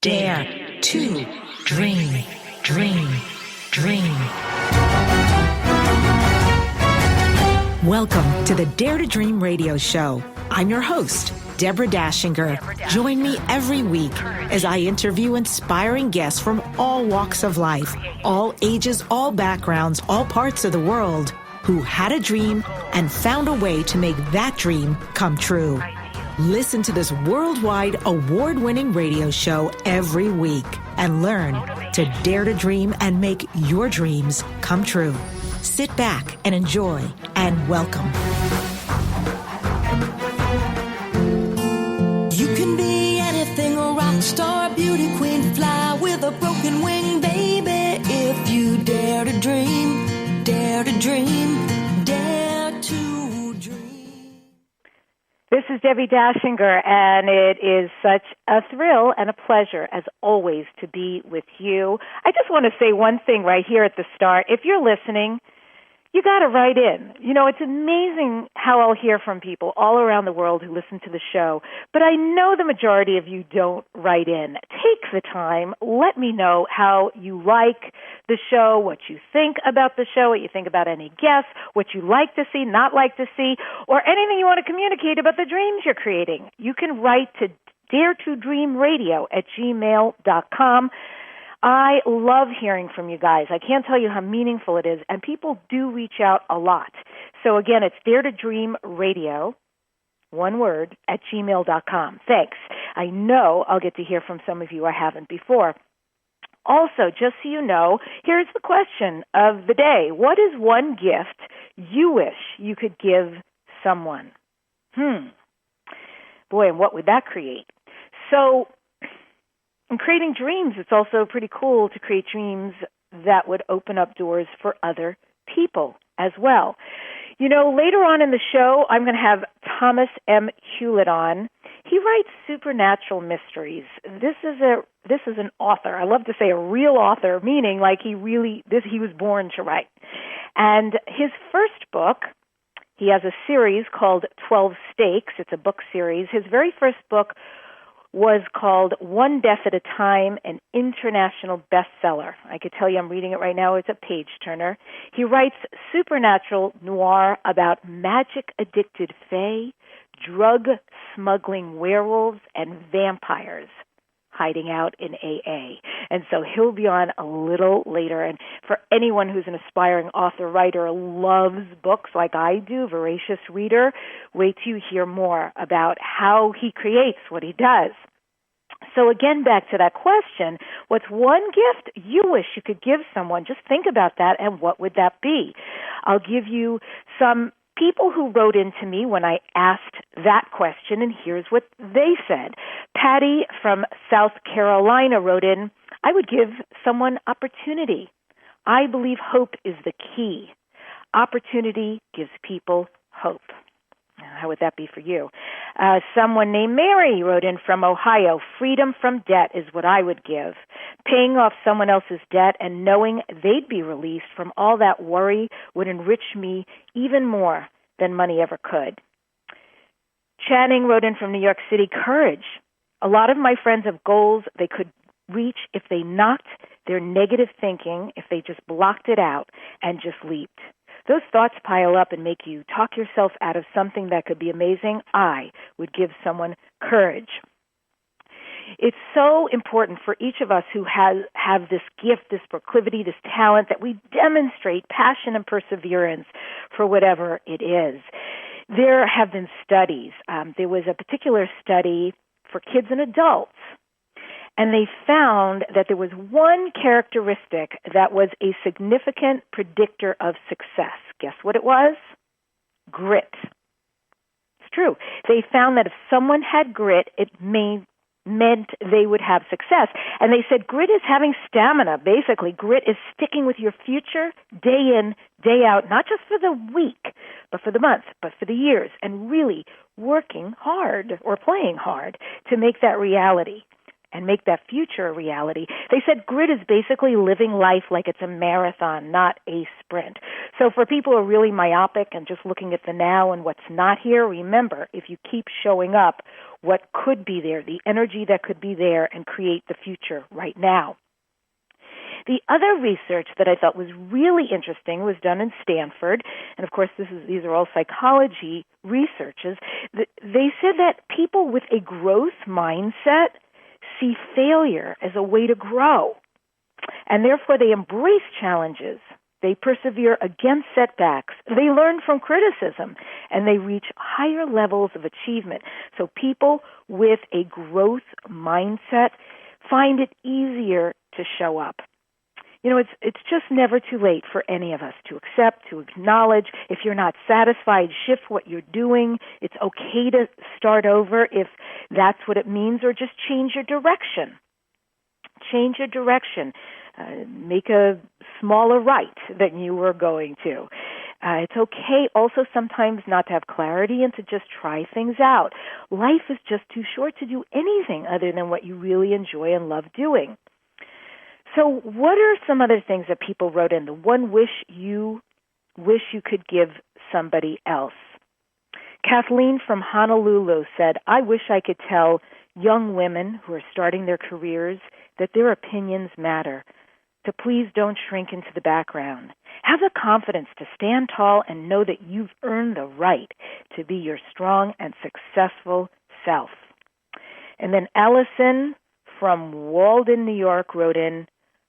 Dare to dream, dream, dream. Welcome to the Dare to Dream radio show. I'm your host, Debbi Dachinger. Join me every week as I interview inspiring guests from all walks of life, all ages, all backgrounds, all parts of the world, who had a dream and found a way to make that dream come true. Listen to this worldwide award-winning radio show every week and learn to dare to dream and make your dreams come true. Sit back and enjoy, and welcome. You can be anything, a rock star, beauty queen, fly with a broken wing, baby. If you dare to dream, dare to dream, dare to dream. This is Debbi Dachinger, and it is such a thrill and a pleasure, as always, to be with you. I just want to say one thing right here at the start. If you're listening, you got to write in. You know, it's amazing how I'll hear from people all around the world who listen to the show, but I know the majority of you don't write in. Take the time. Let me know how you like the show, what you think about the show, what you think about any guests, what you like to see, not like to see, or anything you want to communicate about the dreams you're creating. You can write to daretodreamradio@gmail.com. I love hearing from you guys. I can't tell you how meaningful it is, and people do reach out a lot. So again, it's daretodreamradio, one word, @gmail.com. Thanks. I know I'll get to hear from some of you I haven't before. Also, just so you know, here's the question of the day. What is one gift you wish you could give someone? Boy, and what would that create? So, in creating dreams, it's also pretty cool to create dreams that would open up doors for other people as well. You know, later on in the show, I'm going to have Thomas M. Hewlett on. He writes supernatural mysteries. This is an author. I love to say a real author, meaning like he was born to write. And his first book, he has a series called 12 Stakes. It's a book series. His very first book was called One Death at a Time, an international bestseller. I could tell you I'm reading it right now. It's a page-turner. He writes supernatural noir about magic-addicted fae, drug-smuggling werewolves, and vampires hiding out in AA. And so he'll be on a little later. And for anyone who's an aspiring author, writer, loves books like I do, voracious reader, wait till you hear more about how he creates what he does. So again, back to that question, what's one gift you wish you could give someone? Just think about that, and what would that be? I'll give you some people who wrote into me when I asked that question, and here's what they said. Patty from South Carolina wrote in, I would give someone opportunity. I believe hope is the key. Opportunity gives people hope. How would that be for you? Someone named Mary wrote in from Ohio. Freedom from debt is what I would give. Paying off someone else's debt and knowing they'd be released from all that worry would enrich me even more than money ever could. Channing wrote in from New York City. Courage. A lot of my friends have goals they could reach if they knocked their negative thinking, if they just blocked it out and just leaped. Those thoughts pile up and make you talk yourself out of something that could be amazing. I would give someone courage. It's so important for each of us who have this gift, this proclivity, this talent, that we demonstrate passion and perseverance for whatever it is. There have been studies. There was a particular study for kids and adults, and they found that there was one characteristic that was a significant predictor of success. Guess what it was? Grit. It's true. They found that if someone had grit, it meant they would have success. And they said grit is having stamina. Basically, grit is sticking with your future day in, day out, not just for the week, but for the month, but for the years, and really working hard or playing hard to make that reality. and make that future a reality. They said grit is basically living life like it's a marathon, not a sprint. So for people who are really myopic and just looking at the now and what's not here, remember, if you keep showing up, what could be there, the energy that could be there, and create the future right now. The other research that I thought was really interesting was done in Stanford, and of course these are all psychology researches. They said that people with a growth mindset see failure as a way to grow, and therefore they embrace challenges. They persevere against setbacks. They learn from criticism, and they reach higher levels of achievement. So people with a growth mindset find it easier to show up. You know, it's just never too late for any of us to accept, to acknowledge. If you're not satisfied, shift what you're doing. It's okay to start over if that's what it means, or just change your direction. Change your direction. Make a smaller right than you were going to. It's okay also sometimes not to have clarity and to just try things out. Life is just too short to do anything other than what you really enjoy and love doing. So what are some other things that people wrote in? The one wish you could give somebody else. Kathleen from Honolulu said, I wish I could tell young women who are starting their careers that their opinions matter, to please don't shrink into the background. Have the confidence to stand tall and know that you've earned the right to be your strong and successful self. And then Allison from Walden, New York wrote in,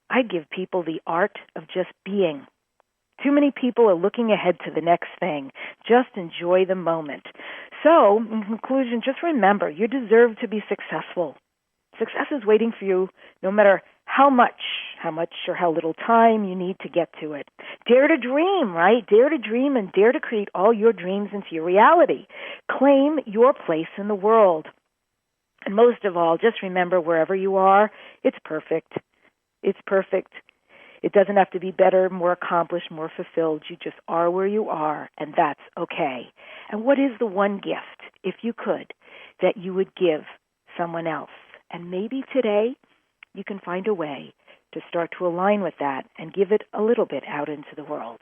I give people the art of just being. Too many people are looking ahead to the next thing. Just enjoy the moment. So, in conclusion, just remember, you deserve to be successful. Success is waiting for you no matter how much or how little time you need to get to it. Dare to dream, right? Dare to dream and dare to create all your dreams into your reality. Claim your place in the world. And most of all, just remember, wherever you are, it's perfect. It's perfect. It doesn't have to be better, more accomplished, more fulfilled. You just are where you are, and that's okay. And what is the one gift, if you could, that you would give someone else? And maybe today you can find a way to start to align with that and give it a little bit out into the world.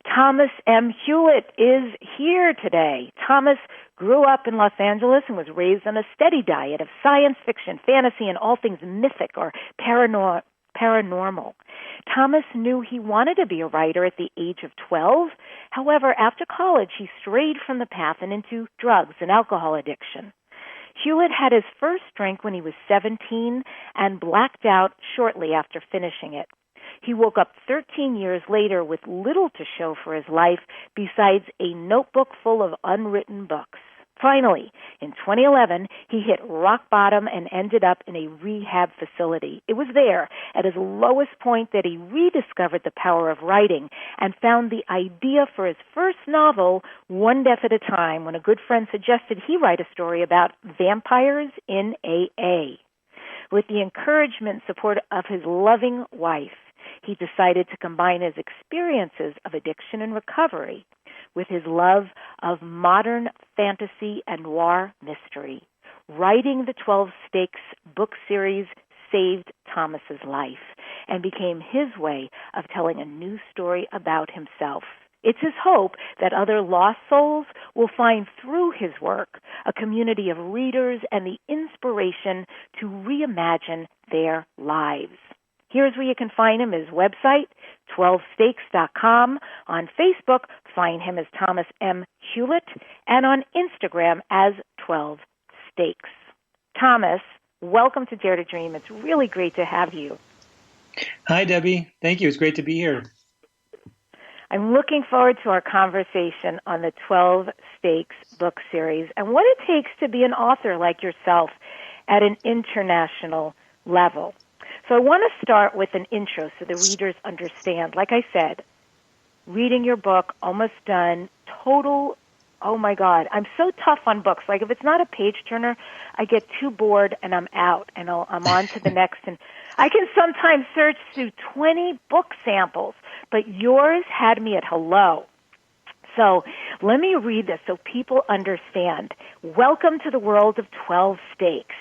Thomas M. Hewlett is here today. Thomas grew up in Los Angeles and was raised on a steady diet of science fiction, fantasy, and all things mythic or paranormal. Thomas knew he wanted to be a writer at the age of 12. However, after college, he strayed from the path and into drugs and alcohol addiction. Hewlett had his first drink when he was 17 and blacked out shortly after finishing it. He woke up 13 years later with little to show for his life besides a notebook full of unwritten books. Finally, in 2011, he hit rock bottom and ended up in a rehab facility. It was there, at his lowest point, that he rediscovered the power of writing and found the idea for his first novel, One Death at a Time, when a good friend suggested he write a story about vampires in AA. With the encouragement and support of his loving wife, he decided to combine his experiences of addiction and recovery with his love of modern fantasy and noir mystery. Writing the 12 Stakes book series saved Thomas's life and became his way of telling a new story about himself. It's his hope that other lost souls will find through his work a community of readers and the inspiration to reimagine their lives. Here's where you can find him, his website, 12stakes.com. On Facebook, find him as Thomas M. Hewlett, and on Instagram as 12 Stakes. Thomas, welcome to Dare to Dream. It's really great to have you. Hi, Debbie. Thank you. It's great to be here. I'm looking forward to our conversation on the 12 Stakes book series and what it takes to be an author like yourself at an international level. So I want to start with an intro so the readers understand. Like I said, reading your book, almost done, total, oh my God, I'm so tough on books. Like if it's not a page turner, I get too bored and I'm out and I'm on to the next. And I can sometimes search through 20 book samples, but yours had me at hello. So let me read this so people understand. Welcome to the world of 12 Stakes.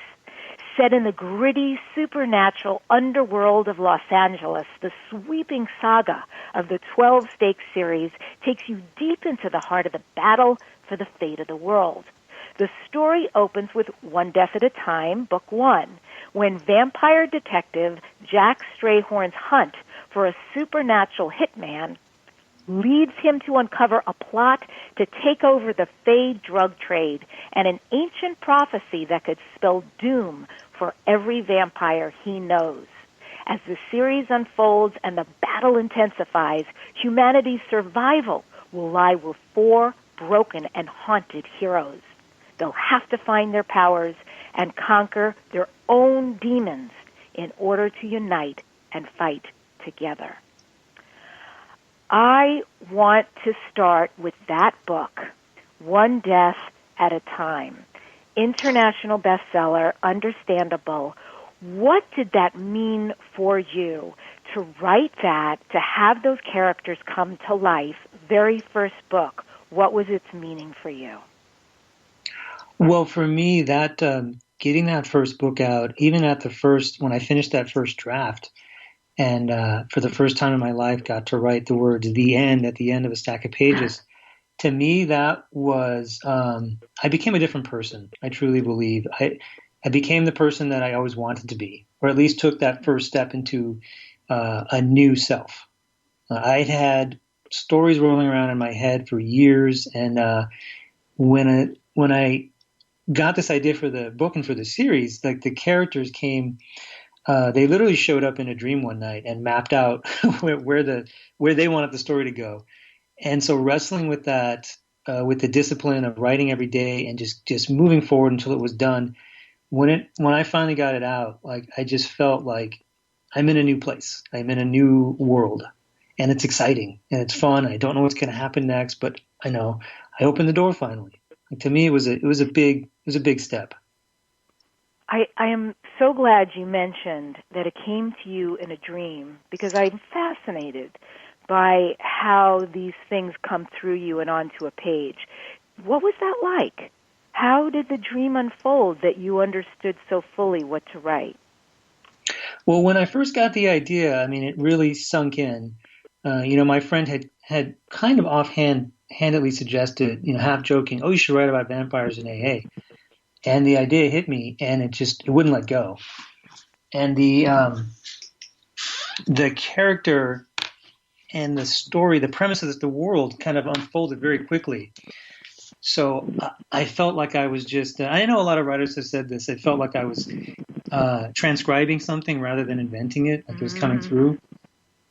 Set in the gritty, supernatural underworld of Los Angeles, the sweeping saga of the 12 Stakes series takes you deep into the heart of the battle for the fate of the world. The story opens with One Death at a Time, Book 1, when vampire detective Jack Strayhorn's hunt for a supernatural hitman leads him to uncover a plot to take over the Fey drug trade and an ancient prophecy that could spell doom for every vampire he knows. As the series unfolds and the battle intensifies, humanity's survival will lie with 4 broken and haunted heroes. They'll have to find their powers and conquer their own demons in order to unite and fight together. I want to start with that book, One Death at a Time. International bestseller, understandable. What did that mean for you to write that, to have those characters come to life, very first book? What was its meaning for you? Well, for me, that getting that first book out, even at the first, when I finished that first draft, and for the first time in my life got to write the words "the end" at the end of a stack of pages, to me that was, I became a different person. I truly believe. I became the person that I always wanted to be, or at least took that first step into a new self. I'd had stories rolling around in my head for years, and when I got this idea for the book and for the series, like the characters came, they literally showed up in a dream one night and mapped out where they wanted the story to go. And so wrestling with that, with the discipline of writing every day and just moving forward until it was done, when I finally got it out, like I just felt like I'm in a new place. I'm in a new world, and it's exciting and it's fun. I don't know what's going to happen next, but I know I opened the door finally. Like, to me, it was a big step. I am so glad you mentioned that it came to you in a dream, because I'm fascinated by how these things come through you and onto a page. What was that like? How did the dream unfold that you understood so fully what to write? Well, when I first got the idea, I mean, it really sunk in. My friend had kind of offhandedly suggested, half joking, "Oh, you should write about vampires in AA." And the idea hit me, and it wouldn't let go. And the character and the story, the premise of the world kind of unfolded very quickly. So I felt like I was just, I know a lot of writers have said this, it felt like I was transcribing something rather than inventing it, like it was coming through.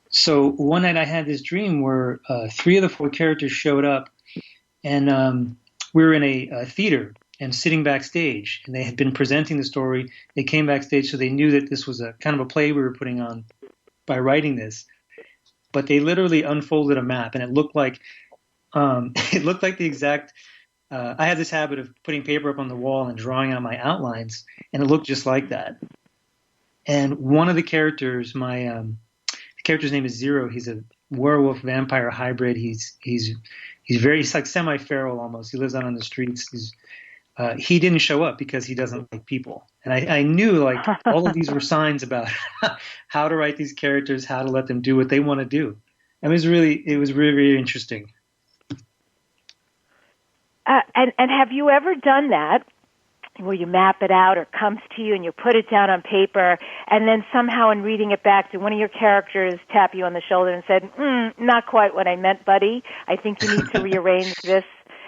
So one night I had this dream where 3 of the 4 characters showed up, and we were in a theater and sitting backstage, and they had been presenting the story. They came backstage, so they knew that this was a kind of a play we were putting on by writing this. But they literally unfolded a map, and it looked like the exact. I had this habit of putting paper up on the wall and drawing out my outlines, and it looked just like that. And one of the characters, the character's name is Zero. He's a werewolf vampire hybrid. He's like semi-feral almost. He lives out on the streets. He didn't show up because he doesn't like people. And I knew, like, all of these were signs about how to write these characters, how to let them do what they want to do. And it was really, really interesting. And have you ever done that, where you map it out or it comes to you and you put it down on paper, and then somehow in reading it back, did one of your characters tap you on the shoulder and said, "Not quite what I meant, buddy. I think you need to rearrange this,"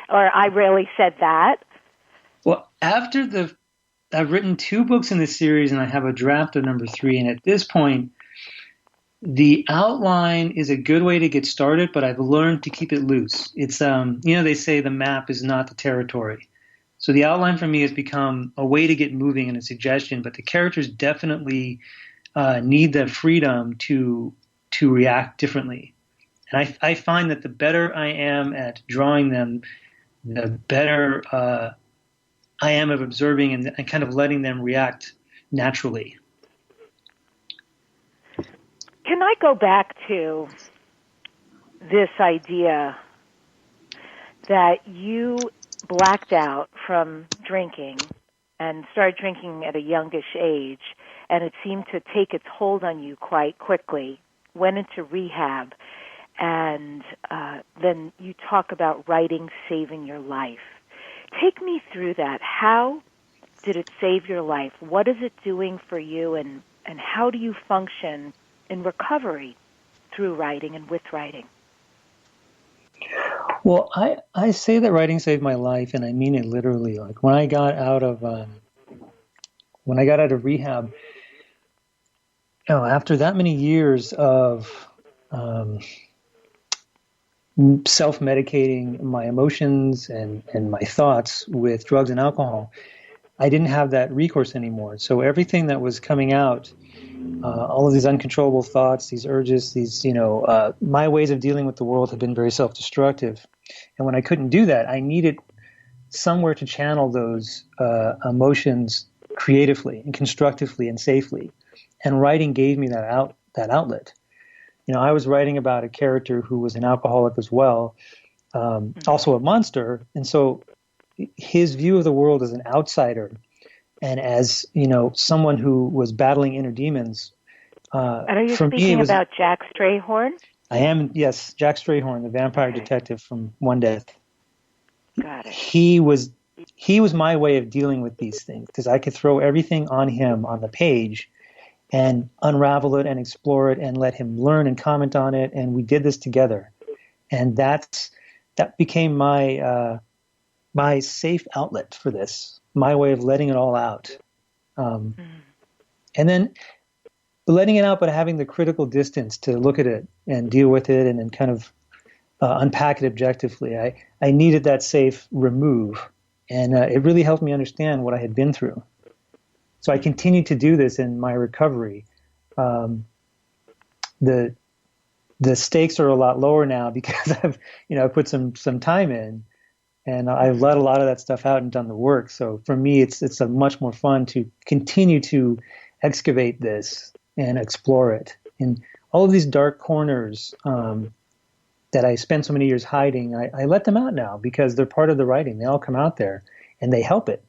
or "I really said that"? Well, I've written 2 books in this series, and I have a draft of number 3. And at this point, the outline is a good way to get started, but I've learned to keep it loose. It's, they say the map is not the territory. So the outline for me has become a way to get moving and a suggestion, but the characters definitely need the freedom to react differently. And I find that the better I am at drawing them, the better I am of observing and kind of letting them react naturally. Can I go back to this idea that you blacked out from drinking and started drinking at a youngish age, and it seemed to take its hold on you quite quickly, went into rehab, and then you talk about writing saving your life. Take me through that. How did it save your life? What is it doing for you, and how do you function in recovery through writing and with writing? Well, I say that writing saved my life, and I mean it literally. Like when I got out of rehab, after that many years of self-medicating my emotions and my thoughts with drugs and alcohol, I didn't have that recourse anymore. So everything that was coming out, all of these uncontrollable thoughts, these urges, my ways of dealing with the world have been very self-destructive. And when I couldn't do that, I needed somewhere to channel those emotions creatively and constructively and safely. And writing gave me that outlet. I was writing about a character who was an alcoholic as well, also a monster. And so his view of the world as an outsider and as, someone who was battling inner demons. And are you speaking about Jack Strayhorn? I am, yes, Jack Strayhorn, the vampire detective from One Death. Got it. He was my way of dealing with these things because I could throw everything on him on the page and unravel it and explore it and let him learn and comment on it. And we did this together. And that became my safe outlet for this, my way of letting it all out. And then letting it out, but having the critical distance to look at it and deal with it and then kind of unpack it objectively. I needed that safe remove. And it really helped me understand what I had been through. So I continued to do this in my recovery. The stakes are a lot lower now because I've put some time in, and I've let a lot of that stuff out and done the work. So for me, it's a much more fun to continue to excavate this and explore it. And all of these dark corners that I spent so many years hiding, I let them out now because they're part of the writing. They all come out there, and they help it.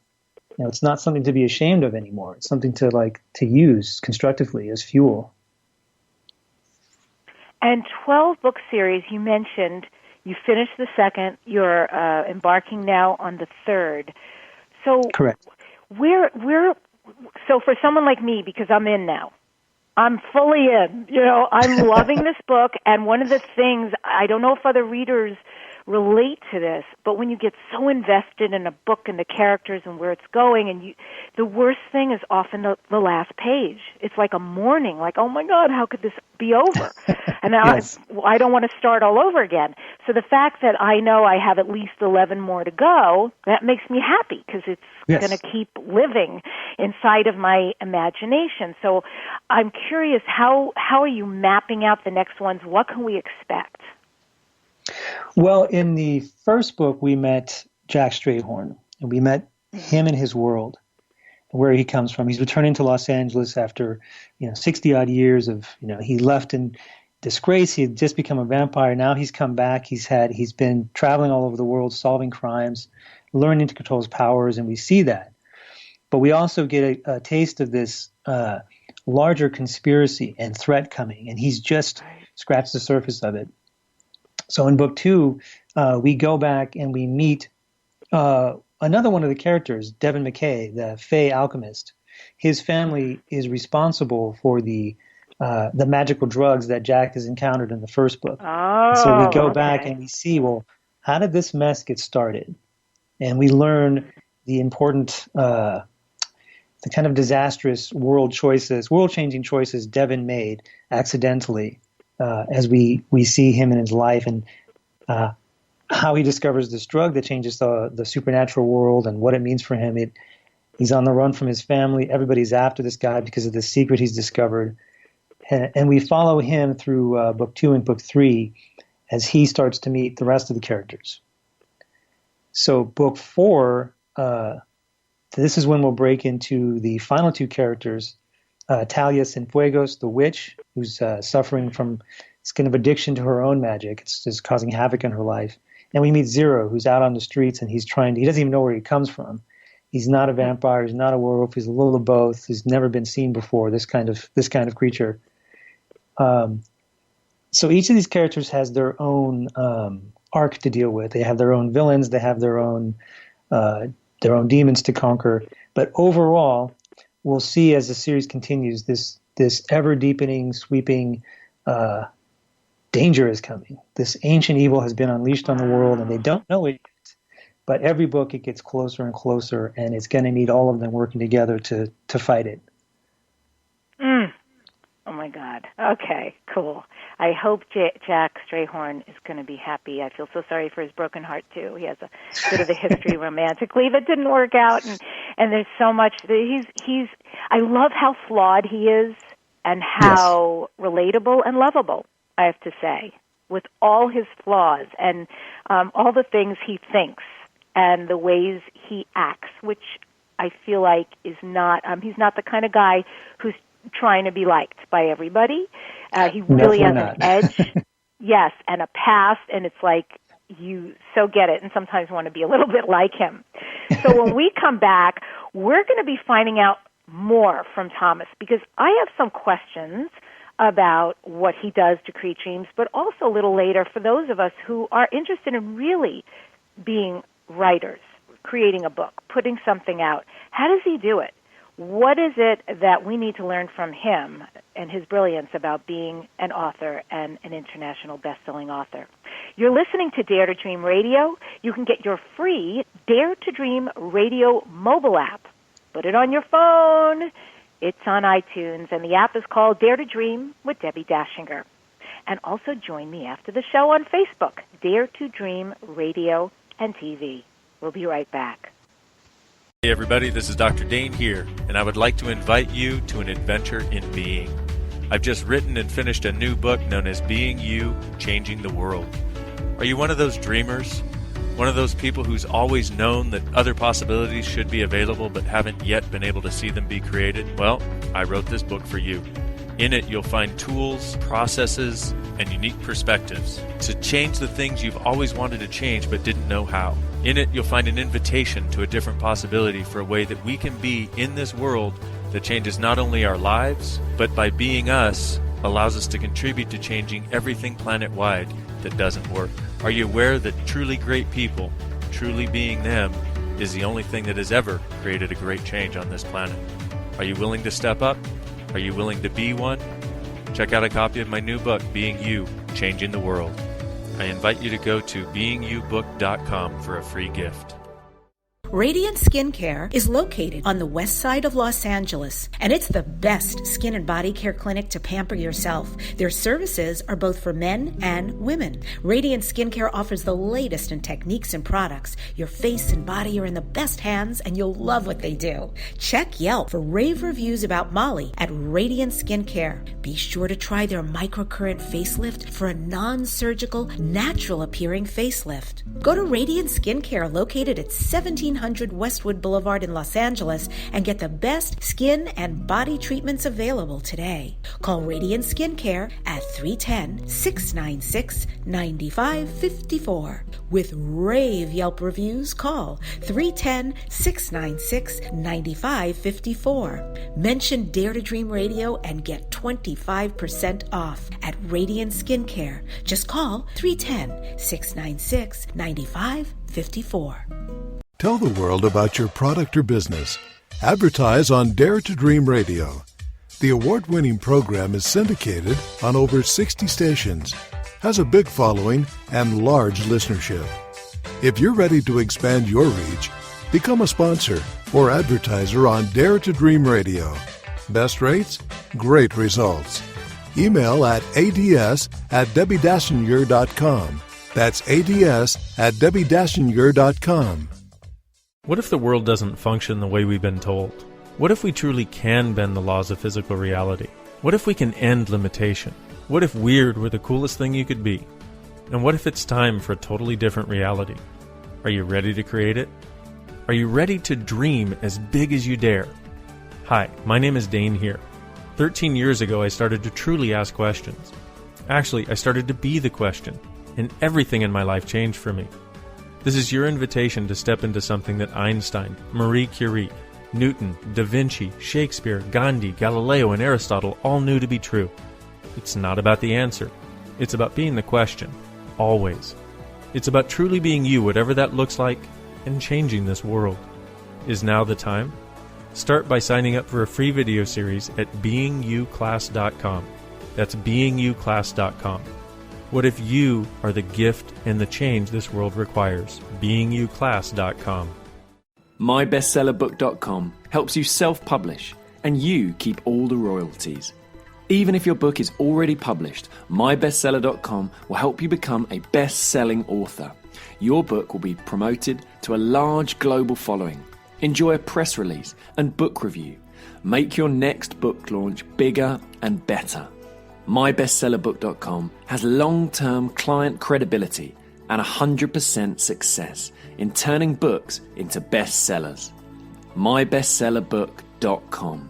It's not something to be ashamed of anymore. It's something to use constructively as fuel. And 12-book series, you mentioned you finished the second. You're embarking now on the third. So correct. So for someone like me, because I'm in now, I'm fully in. I'm loving this book, and one of the things, I don't know if other readers relate to this, but when you get so invested in a book and the characters and where it's going, and the worst thing is often the last page. It's like a mourning, like, oh my God, how could this be over? And yes. I don't want to start all over again. So the fact that I know I have at least 11 more to go, that makes me happy because it's going to keep living inside of my imagination. So I'm curious, how are you mapping out the next ones? What can we expect? Well, in the first book, we met Jack Strayhorn, and we met him and his world, where he comes from. He's returning to Los Angeles after, 60-odd years of, he left in disgrace. He had just become a vampire. Now he's come back. He's been traveling all over the world, solving crimes, learning to control his powers, and we see that. But we also get a taste of this larger conspiracy and threat coming, and he's just scratched the surface of it. So in book 2, we go back and we meet another one of the characters, Devin McKay, the Fey alchemist. His family is responsible for the magical drugs that Jack has encountered in the first book. Oh, so we go back and we see, well, how did this mess get started? And we learn the important, the kind of disastrous world-changing choices Devin made accidentally. As we see him in his life and how he discovers this drug that changes the supernatural world and what it means for him. He's on the run from his family. Everybody's after this guy because of the secret he's discovered. And we follow him through book 2 and book 3 as he starts to meet the rest of the characters. So book 4, this is when we'll break into the final 2 characters, Talia Cienfuegos, the witch, who's suffering from this kind of addiction to her own magic. It's just causing havoc in her life. And we meet Zero, who's out on the streets, and he doesn't even know where he comes from. He's not a vampire. He's not a werewolf. He's a little of both. He's never been seen before. This kind of creature. So each of these characters has their own arc to deal with. They have their own villains. They have their own demons to conquer. But overall, we'll see as the series continues, this ever deepening, sweeping danger is coming. This ancient evil has been unleashed on the world, and they don't know it yet. But every book, it gets closer and closer, and it's going to need all of them working together to fight it. Oh, my God. Okay, cool. I hope Jack Strayhorn is going to be happy. I feel so sorry for his broken heart, too. He has a bit of a history romantically that didn't work out, and there's so much. I love how flawed he is and how relatable and lovable, I have to say, with all his flaws and all the things he thinks and the ways he acts, which I feel like is not, he's not the kind of guy who's trying to be liked by everybody. He really has an edge, yes, and a past, and it's like you so get it and sometimes want to be a little bit like him. So when we come back, we're going to be finding out more from Thomas, because I have some questions about what he does to create dreams, but also a little later for those of us who are interested in really being writers, creating a book, putting something out. How does he do it? What is it that we need to learn from him and his brilliance about being an author and an international best-selling author? You're listening to Dare to Dream Radio. You can get your free Dare to Dream Radio mobile app. Put it on your phone. It's on iTunes, and the app is called Dare to Dream with Debbi Dachinger. And also join me after the show on Facebook, Dare to Dream Radio and TV. We'll be right back. Hey everybody, this is Dr. Dane here, and I would like to invite you to an adventure in being. I've just written and finished a new book known as Being You, Changing the World. Are you one of those dreamers? One of those people who's always known that other possibilities should be available but haven't yet been able to see them be created? Well, I wrote this book for you. In it, you'll find tools, processes, and unique perspectives to change the things you've always wanted to change but didn't know how. In it, you'll find an invitation to a different possibility for a way that we can be in this world that changes not only our lives, but by being us, allows us to contribute to changing everything planet-wide that doesn't work. Are you aware that truly great people, truly being them, is the only thing that has ever created a great change on this planet? Are you willing to step up? Are you willing to be one? Check out a copy of my new book, Being You, Changing the World. I invite you to go to beingyoubook.com for a free gift. Radiant Skincare is located on the west side of Los Angeles, and it's the best skin and body care clinic to pamper yourself. Their services are both for men and women. Radiant Skincare offers the latest in techniques and products. Your face and body are in the best hands, and you'll love what they do. Check Yelp for rave reviews about Molly at Radiant Skincare. Be sure to try their microcurrent facelift for a non-surgical, natural-appearing facelift. Go to Radiant Skincare, located at 1700 Westwood Boulevard in Los Angeles, and get the best skin and body treatments available today. Call Radiant Skincare at 310-696-9554. With rave Yelp reviews, call 310-696-9554. Mention Dare to Dream Radio and get 25% off at Radiant Skincare. Just call 310-696-9554. Tell the world about your product or business. Advertise on Dare to Dream Radio. The award-winning program is syndicated on over 60 stations, has a big following, and large listenership. If you're ready to expand your reach, become a sponsor or advertiser on Dare to Dream Radio. Best rates? Great results. Email at ads@debbidachinger.com. That's ads@debbidachinger.com. What if the world doesn't function the way we've been told? What if we truly can bend the laws of physical reality? What if we can end limitation? What if weird were the coolest thing you could be? And what if it's time for a totally different reality? Are you ready to create it? Are you ready to dream as big as you dare? Hi, my name is Dane here. 13 years ago, I started to truly ask questions. Actually, I started to be the question, and everything in my life changed for me. This is your invitation to step into something that Einstein, Marie Curie, Newton, Da Vinci, Shakespeare, Gandhi, Galileo, and Aristotle all knew to be true. It's not about the answer. It's about being the question. Always. It's about truly being you, whatever that looks like, and changing this world. Is now the time? Start by signing up for a free video series at beingyouclass.com. That's beingyouclass.com. What if you are the gift and the change this world requires? beingyouclass.com. MyBestsellerBook.com helps you self-publish, and you keep all the royalties. Even if your book is already published, MyBestseller.com will help you become a best-selling author. Your book will be promoted to a large global following. Enjoy a press release and book review. Make your next book launch bigger and better. MyBestsellerBook.com has long-term client credibility and 100% success in turning books into bestsellers. MyBestsellerBook.com.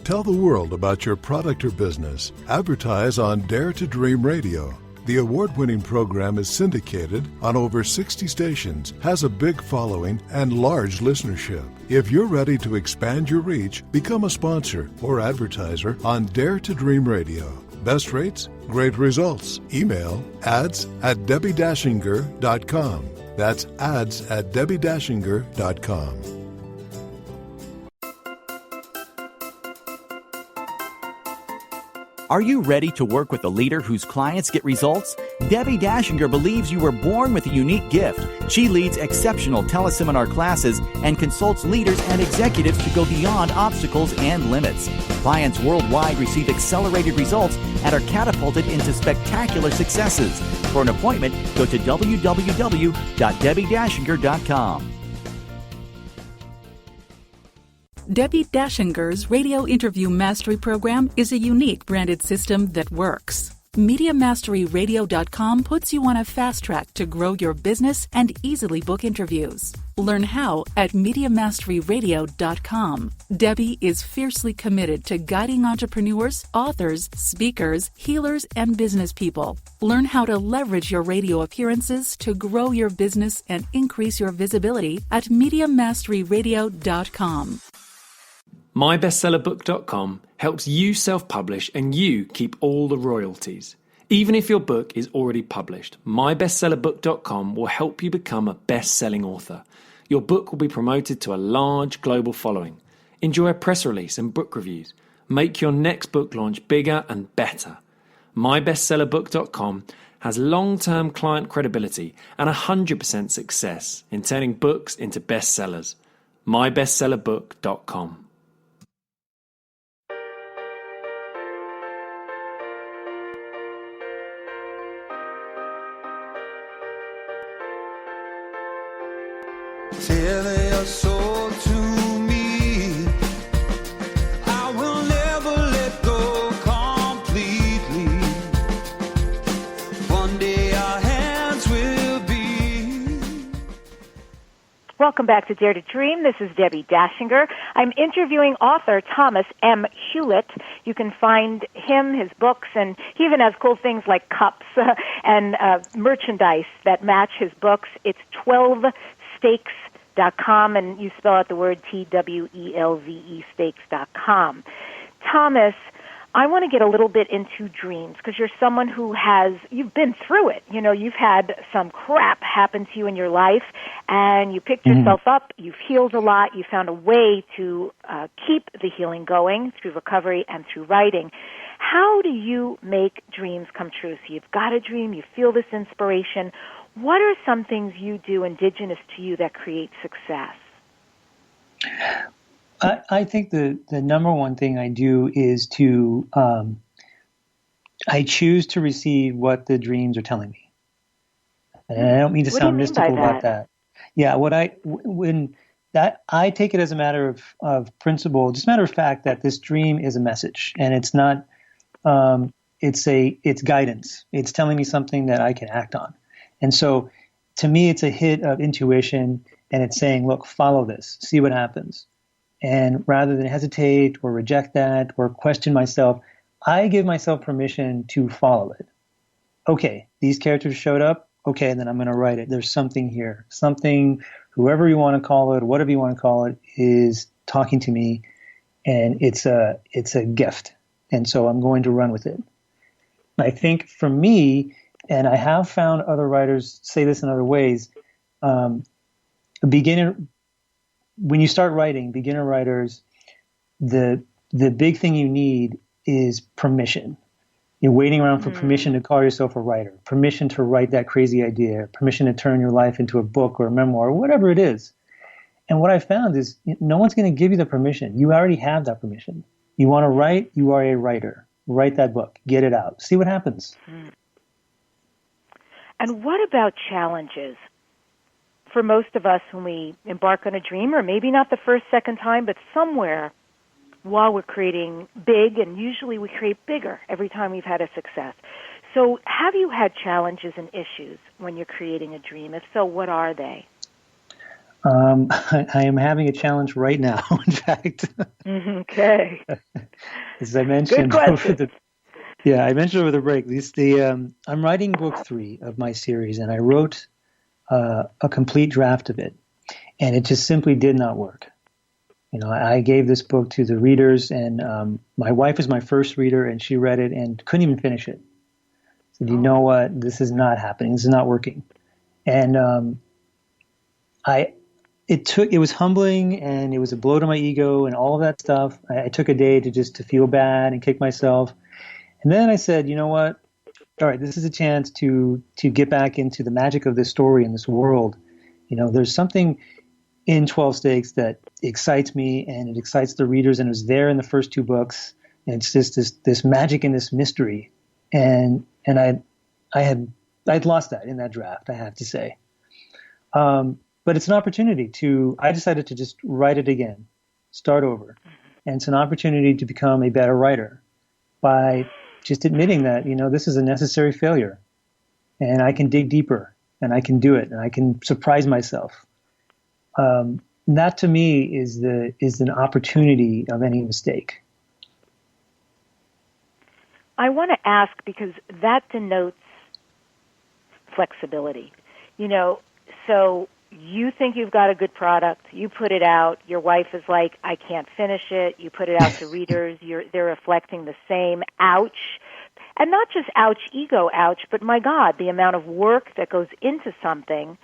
Tell the world about your product or business. Advertise on Dare to Dream Radio. The award-winning program is syndicated on over 60 stations, has a big following, and large listenership. If you're ready to expand your reach, become a sponsor or advertiser on Dare to Dream Radio. Best rates, great results. Email ads@DebbiDachinger.com. That's ads@DebbiDachinger.com. Are you ready to work with a leader whose clients get results? Debbi Dachinger believes you were born with a unique gift. She leads exceptional teleseminar classes and consults leaders and executives to go beyond obstacles and limits. Clients worldwide receive accelerated results and are catapulted into spectacular successes. For an appointment, go to www.DebbiDachinger.com. Debbi Dachinger's Radio Interview Mastery Program is a unique branded system that works. MediaMasteryRadio.com puts you on a fast track to grow your business and easily book interviews. Learn how at MediaMasteryRadio.com. Debbi is fiercely committed to guiding entrepreneurs, authors, speakers, healers, and business people. Learn how to leverage your radio appearances to grow your business and increase your visibility at MediaMasteryRadio.com. MyBestsellerBook.com helps you self-publish and you keep all the royalties. Even if your book is already published, MyBestsellerBook.com will help you become a best-selling author. Your book will be promoted to a large global following. Enjoy a press release and book reviews. Make your next book launch bigger and better. MyBestsellerBook.com has long-term client credibility and 100% success in turning books into bestsellers. MyBestsellerBook.com. Tell your soul to me, I will never let go completely. One day our hands will be. Welcome back to Dare to Dream. This is Debbi Dachinger. I'm interviewing author Thomas M. Hewlett. You can find him, his books, and he even has cool things like cups and merchandise that match his books. It's 12steaks.com, and you spell out the word TWELVE steaks.com. Thomas, I want to get a little bit into dreams because you're someone who you've been through it. You know, you've had some crap happen to you in your life, and you picked yourself up. You've healed a lot. You found a way to keep the healing going through recovery and through writing. How do you make dreams come true? So you've got a dream, you feel this inspiration. What are some things you do indigenous to you that create success? I think the number one thing I do is to I choose to receive what the dreams are telling me. And I don't mean to sound mystical about that. Yeah, I take it as a matter of principle, just a matter of fact that this dream is a message, and it's not it's guidance. It's telling me something that I can act on. And so to me it's a hit of intuition, and it's saying, look, follow this, see what happens. And rather than hesitate or reject that or question myself, I give myself permission to follow it. Okay, these characters showed up. okay, and then I'm going to write it. There's something here. Something, whoever you want to call it, whatever you want to call it, is talking to me, and it's a gift. And so I'm going to run with it. I think for me, and I have found other writers say this in other ways, when you start writing, beginner writers, the big thing you need is permission. You're waiting around for permission to call yourself a writer, permission to write that crazy idea, permission to turn your life into a book or a memoir, or whatever it is. And what I found is no one's going to give you the permission. You already have that permission. You want to write, you are a writer. Write that book. Get it out. See what happens. And what about challenges? For most of us, when we embark on a dream, or maybe not the first, second time, but somewhere while we're creating big, and usually we create bigger every time we've had a success. So have you had challenges and issues when you're creating a dream? If so, what are they? I am having a challenge right now, in fact. Okay. As I mentioned over the break, I'm writing book 3 of my series, and I wrote a complete draft of it, and it just simply did not work. I gave this book to the readers, and my wife was my first reader, and she read it and couldn't even finish it. Said, you know what? This is not happening. This is not working. And it was humbling, and it was a blow to my ego and all of that stuff. I took a day to feel bad and kick myself. And then I said, you know what? All right, this is a chance to get back into the magic of this story and this world. There's something in 12 Stakes that excites me, and it excites the readers, and it was there in the first 2 books. And it's just this magic and this mystery. And I'd lost that in that draft, I have to say. But it's an opportunity I decided to just write it again, start over. And it's an opportunity to become a better writer by just admitting that, this is a necessary failure, and I can dig deeper, and I can do it, and I can surprise myself. That to me is an opportunity of any mistake. I want to ask, because that denotes flexibility. So you think you've got a good product, you put it out, your wife is like, I can't finish it, you put it out to readers, they're reflecting the same, ouch. And not just ouch, ego ouch, but my God, the amount of work that goes into something,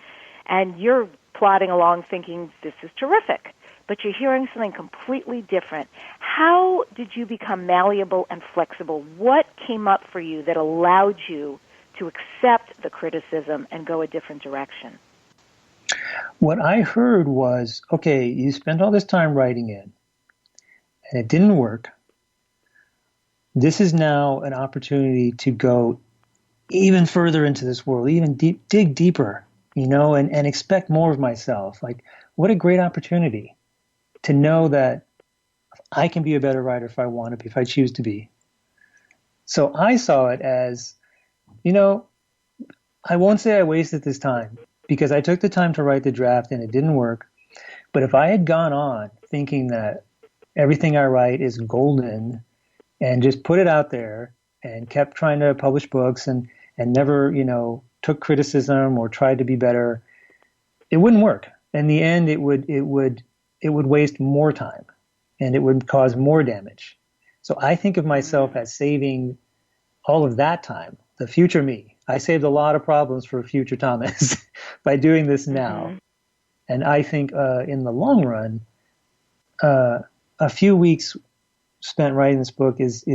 and you're plodding along thinking, this is terrific, but you're hearing something completely different. How did you become malleable and flexible? What came up for you that allowed you to accept the criticism and go a different direction? What I heard was, okay, you spent all this time writing it, and it didn't work. This is now an opportunity to go even further into this world, even dig deeper, and expect more of myself. Like, what a great opportunity to know that I can be a better writer if I want to be, if I choose to be. So I saw it as, I won't say I wasted this time, because I took the time to write the draft and it didn't work. But if I had gone on thinking that everything I write is golden and just put it out there and kept trying to publish books and never, took criticism or tried to be better, it wouldn't work. In the end, it would waste more time, and it would cause more damage. So I think of myself as saving all of that time, the future me. I saved a lot of problems for future Thomas by doing this now. Mm-hmm. And I think in the long run, a few weeks spent writing this book is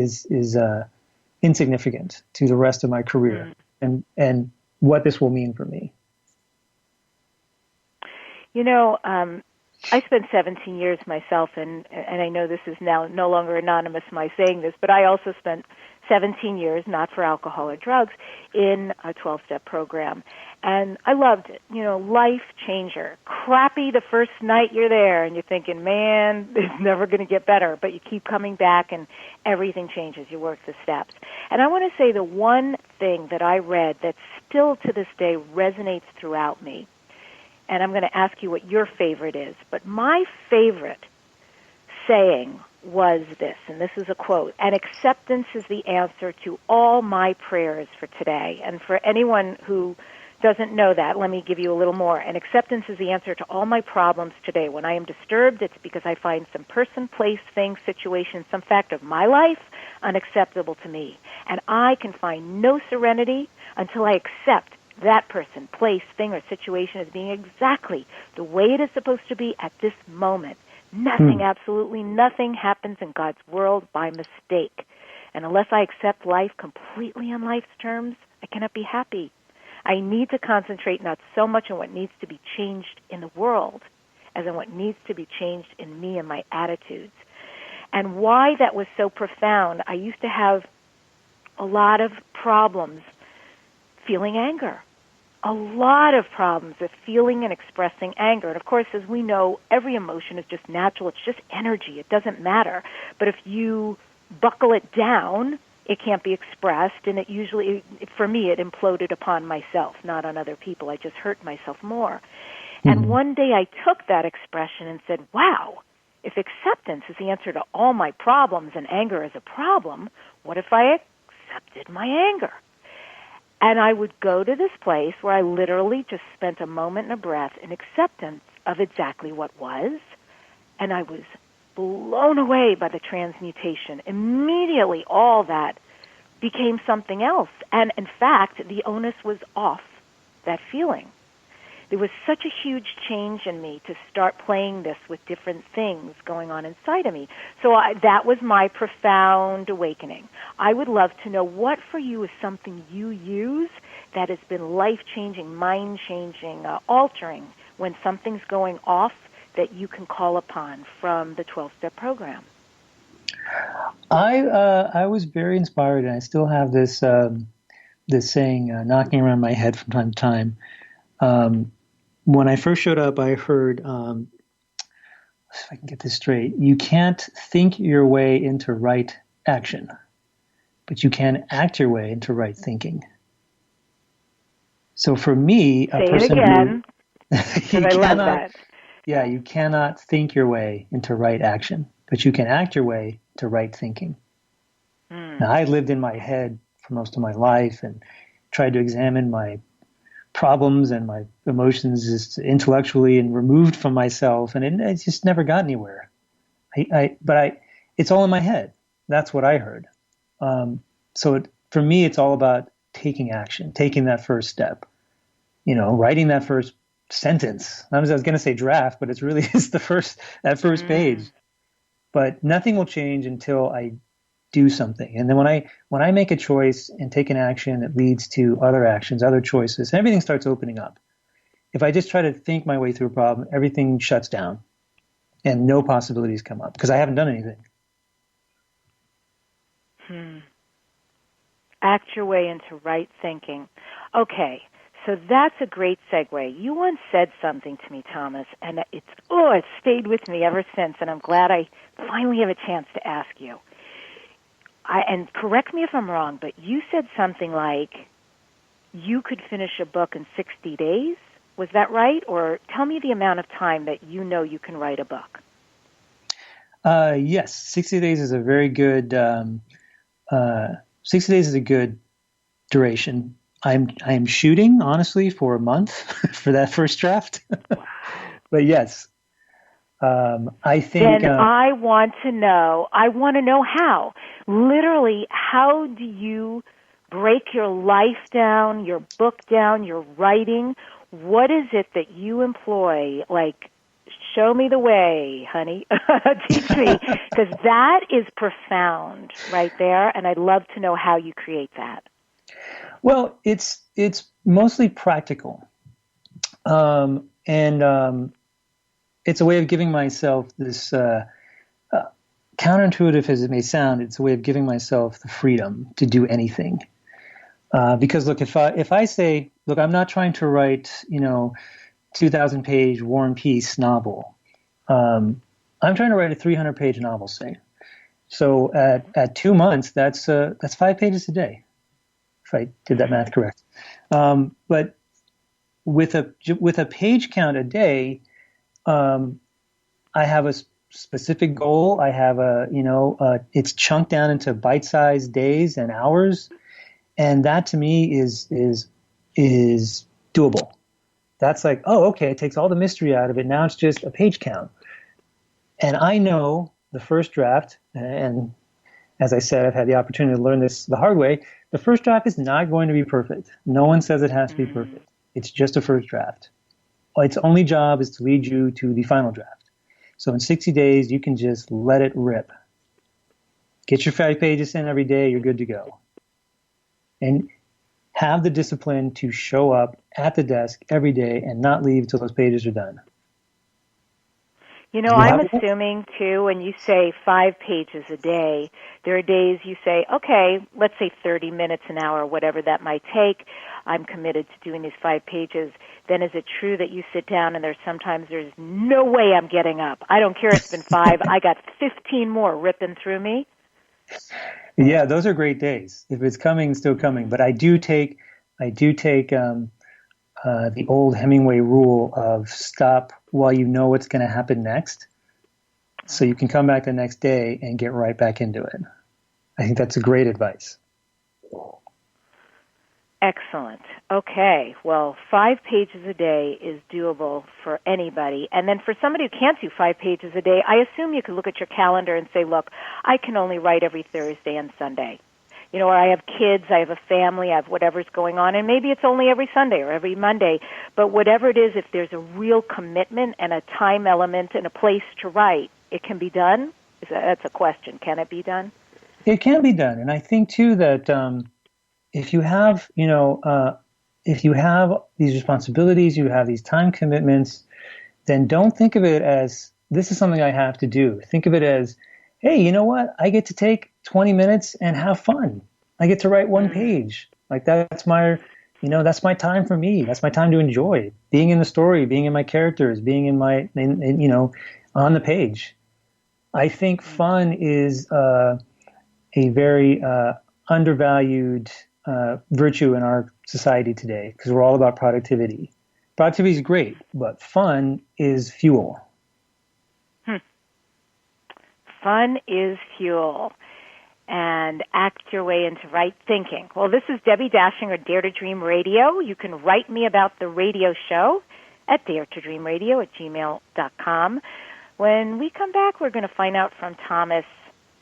insignificant to the rest of my career and what this will mean for me. I spent 17 years myself, and I know this is now no longer anonymous, my saying this, but I also spent 17 years, not for alcohol or drugs, in a 12-step program. And I loved it. Life changer. Crappy the first night you're there, and you're thinking, man, it's never going to get better. But you keep coming back, and everything changes. You work the steps. And I want to say the one thing that I read that still to this day resonates throughout me, and I'm going to ask you what your favorite is, but my favorite saying was this, and this is a quote, "And acceptance is the answer to all my prayers for today." And for anyone who doesn't know that, let me give you a little more. And acceptance is the answer to all my problems today. When I am disturbed, it's because I find some person, place, thing, situation, some fact of my life unacceptable to me. And I can find no serenity until I accept that person, place, thing, or situation as being exactly the way it is supposed to be at this moment. Nothing, absolutely nothing happens in God's world by mistake. And unless I accept life completely on life's terms, I cannot be happy. I need to concentrate not so much on what needs to be changed in the world as on what needs to be changed in me and my attitudes. And why that was so profound, I used to have a lot of problems feeling anger. A lot of problems with feeling and expressing anger. And of course, as we know, every emotion is just natural. It's just energy. It doesn't matter. But if you buckle it down, it can't be expressed, and it usually, for me, it imploded upon myself, not on other people. I just hurt myself more. And one day I took that expression and said, wow, if acceptance is the answer to all my problems and anger is a problem, what if I accepted my anger? And I would go to this place where I literally just spent a moment and a breath in acceptance of exactly what was, and I was blown away by the transmutation. Immediately, all that became something else. And in fact, the onus was off that feeling. There was such a huge change in me to start playing this with different things going on inside of me. So that was my profound awakening. I would love to know what for you is something you use that has been life-changing, mind-changing, altering when something's going off that you can call upon from the 12-step program. I was very inspired, and I still have this this saying knocking around my head from time to time. When I first showed up, I heard, if I can get this straight, you can't think your way into right action, but you can act your way into right thinking. So for me, a person Say it again, because I love that. Yeah, you cannot think your way into right action, but you can act your way to right thinking. Now, I lived in my head for most of my life and tried to examine my problems and my emotions just intellectually and removed from myself, and it just never got anywhere. It's all in my head. That's what I heard. For me, it's all about taking action, taking that first step, writing that first sentence. I was going to say draft, but it's really that first page. But nothing will change until I do something. And then when I make a choice and take an action that leads to other actions, other choices, everything starts opening up. If I just try to think my way through a problem, everything shuts down and no possibilities come up because I haven't done anything. Act your way into right thinking. Okay, so that's a great segue. You once said something to me, Thomas, and it's stayed with me ever since, and I'm glad I finally have a chance to ask you. And correct me if I'm wrong, but you said something like you could finish a book in 60 days. Was that right? Or tell me the amount of time that you can write a book. Yes, 60 days is a very good. 60 days is a good duration. I'm shooting honestly for a month for that first draft, but yes, I think. Then I want to know how. Literally, how do you break your life down, your book down, your writing? What is it that you employ? Like, show me the way, honey. Teach me, because that is profound right there, and I'd love to know how you create that. Well, it's mostly practical, and it's a way of giving myself this. Counterintuitive as it may sound, it's a way of giving myself the freedom to do anything. Because look, if I say, look, I'm not trying to write, 2,000-page War and Peace novel. I'm trying to write a 300-page novel, say. So at 2 months, that's 5 pages a day, if I did that math correct. But with a page count a day, I have a specific goal. I have it's chunked down into bite-sized days and hours, and that to me is doable. That's like, oh, okay, it takes all the mystery out of it. Now it's just a page count. And I know the first draft, and as I said, I've had the opportunity to learn this the hard way. The first draft is not going to be perfect. No one says it has to be perfect. It's just a first draft. Its only job is to lead you to the final draft. So in 60 days, you can just let it rip. Get your 5 pages in every day, you're good to go. And have the discipline to show up at the desk every day and not leave until those pages are done. You know, I'm assuming, too, when you say 5 pages a day, there are days you say, okay, let's say 30 minutes an hour, whatever that might take. I'm committed to doing these 5 pages. Then is it true that you sit down and there's no way I'm getting up? I don't care if it's been 5. I got 15 more ripping through me. Yeah, those are great days. If it's coming, still coming. But I do take the old Hemingway rule of stop while you know what's going to happen next, so you can come back the next day and get right back into it. I think that's a great advice. Excellent. Okay. Well, 5 pages a day is doable for anybody. And then for somebody who can't do 5 pages a day, I assume you could look at your calendar and say, look, I can only write every Thursday and Sunday. You know, or I have kids, I have a family, I have whatever's going on, and maybe it's only every Sunday or every Monday. But whatever it is, if there's a real commitment and a time element and a place to write, it can be done? That's a question. Can it be done? It can be done. And I think, too, that if you have these responsibilities, you have these time commitments, then don't think of it as, this is something I have to do. Think of it as, hey, you know what? I get to take 20 minutes and have fun. I get to write 1 page. Like that's my time for me. That's my time to enjoy being in the story, being in my characters, being on the page. I think fun is a very undervalued virtue in our society today because we're all about productivity. Productivity is great, but fun is fuel. Fun is fuel. And act your way into right thinking. Well, this is Debbi Dachinger, Dare to Dream Radio. You can write me about the radio show at daretodreamradio@gmail.com. When we come back, we're going to find out from Thomas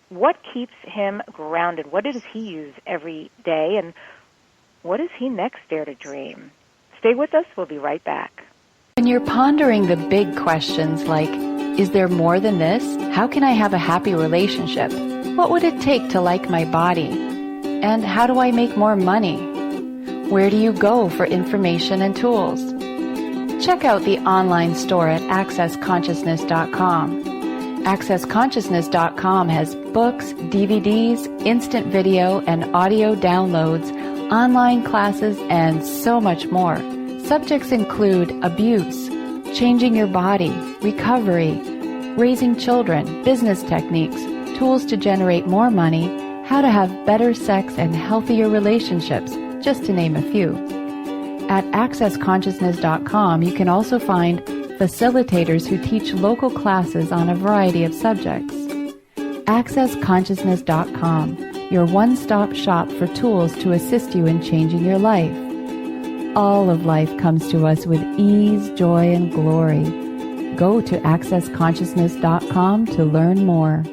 what keeps him grounded. What does he use every day? And what does he next dare to dream? Stay with us. We'll be right back. When you're pondering the big questions like, is there more than this? How can I have a happy relationship? What would it take to like my body? And how do I make more money? Where do you go for information and tools? Check out the online store at accessconsciousness.com. Accessconsciousness.com has books, DVDs, instant video and audio downloads, online classes, and so much more. Subjects include abuse, changing your body, recovery, raising children, business techniques, tools to generate more money, how to have better sex and healthier relationships, just to name a few. At accessconsciousness.com, you can also find facilitators who teach local classes on a variety of subjects. accessconsciousness.com, your one-stop shop for tools to assist you in changing your life. All of life comes to us with ease, joy, and glory. Go to accessconsciousness.com to learn more.